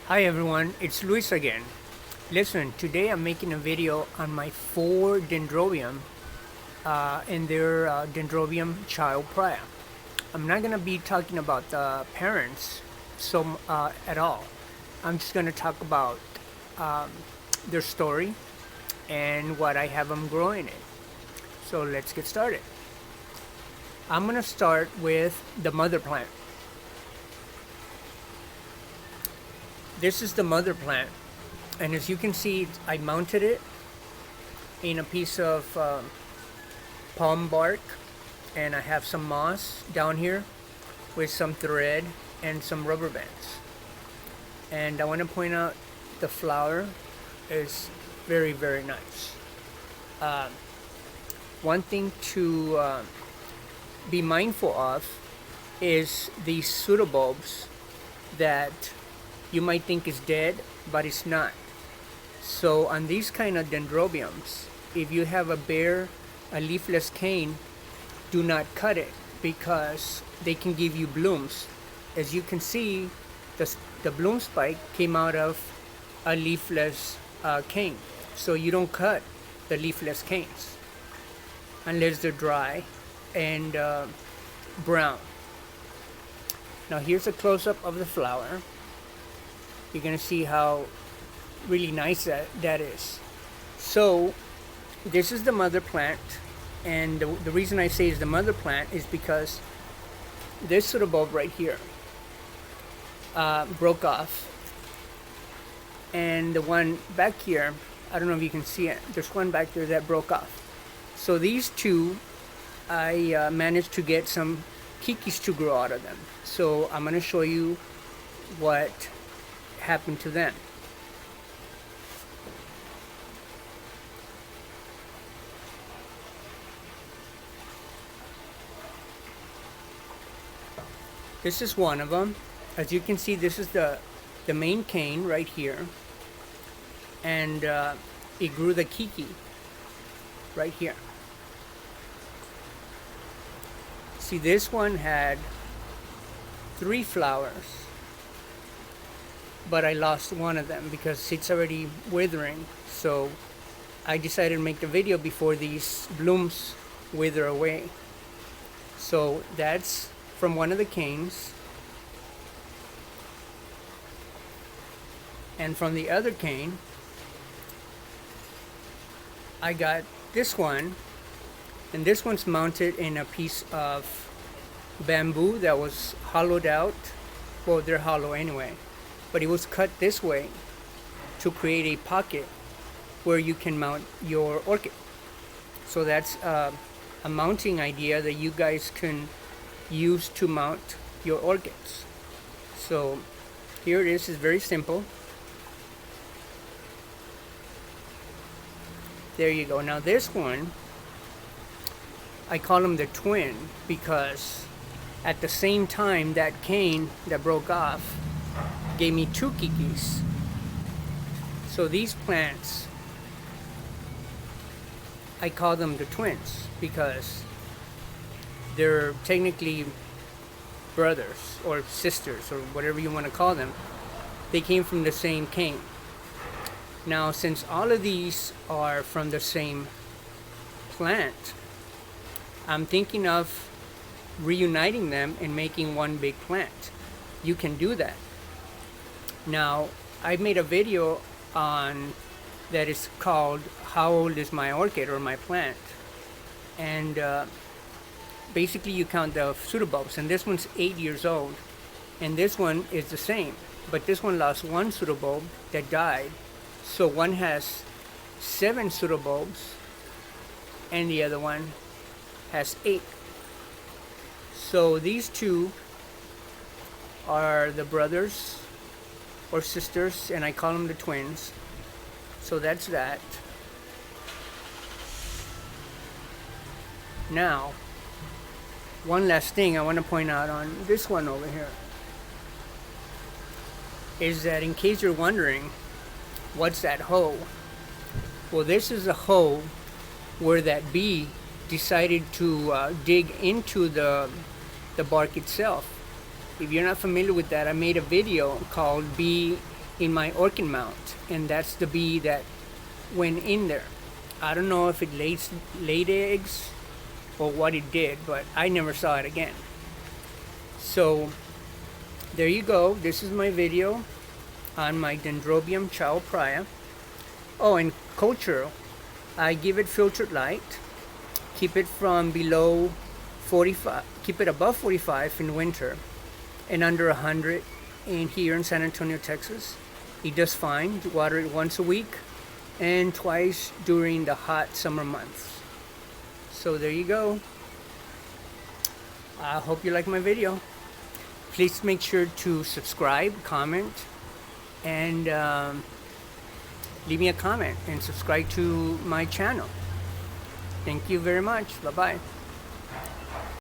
Hi everyone, it's Luis again. Listen, today I'm making a video on my 4 dendrobium and their Dendrobium Chao Praya. I'm not gonna be talking about the parents at all. I'm just gonna talk about um, their story and what I have them growing in. So let's get started. I'm gonna start with the mother plant. This is the mother plant, and as you can see, I mounted it in a piece of palm bark, and I have some moss down here with some thread and some rubber bands. And I want to point out the flower is very, very nice. Uh, One thing to be mindful of is these pseudobulbs that you might think is dead, but it's not. So on these kind of dendrobiums, if you have a leafless cane, do not cut it because they can give you blooms. As you can see, the bloom spike came out of a leafless cane. So you don't cut the leafless canes unless they're dry and brown. Now here's a close-up of the flower. You're gonna see how really nice that is. So this is the mother plant, and the reason I say is the mother plant is because this pseudobulb right here broke off, and the one back here, I don't know if you can see it, there's one back there that broke off. So these two, I managed to get some keikis to grow out of them. So I'm gonna show you what happened to them. This is one of them. As you can see, this is the main cane right here, and it grew the keiki right here. See, this one had 3 flowers, but I lost one of them because it's already withering. So I decided to make the video before these blooms wither away. So that's from one of the canes. And from the other cane, I got this one, and this one's mounted in a piece of bamboo that was hollowed out. Well, they're hollow anyway, but it was cut this way to create a pocket where you can mount your orchid. So that's a mounting idea that you guys can use to mount your orchids. So here it is. It's very simple. There you go. Now this one, I call them the twin because at the same time that cane that broke off gave me 2 keikis. So these plants, I call them the twins because they're technically brothers or sisters or whatever you want to call them. They came from the same cane. Now, since all of these are from the same plant, I'm thinking of reuniting them and making one big plant. You can do that. Now, I made a video on that is called How Old Is My Orchid or My Plant? And basically you count the pseudobulbs, and this one's 8 years old, and this one is the same, but this one lost one pseudobulb that died. So one has 7 pseudobulbs and the other one has 8. So these two are the brothers or sisters, and I call them the twins. So that's that. Now, one last thing I want to point out on this one over here is that in case you're wondering, what's that hole? Well, this is a hole where that bee decided to dig into the bark itself. If you're not familiar with that, I made a video called Bee in my orchid mount, and that's the bee that went in there. I don't know if it laid eggs or what it did, but I never saw it again. So there you go. This is my video on my Dendrobium Chao Praya. Oh, and culture, I give it filtered light. Keep it from below 45, keep it above 45 in winter and under 100 in here in San Antonio, Texas. It does fine. Water it once a week and twice during the hot summer months. So there you go. I hope you like my video. Please make sure to subscribe, comment, and leave me a comment and subscribe to my channel. Thank you very much. Bye-bye.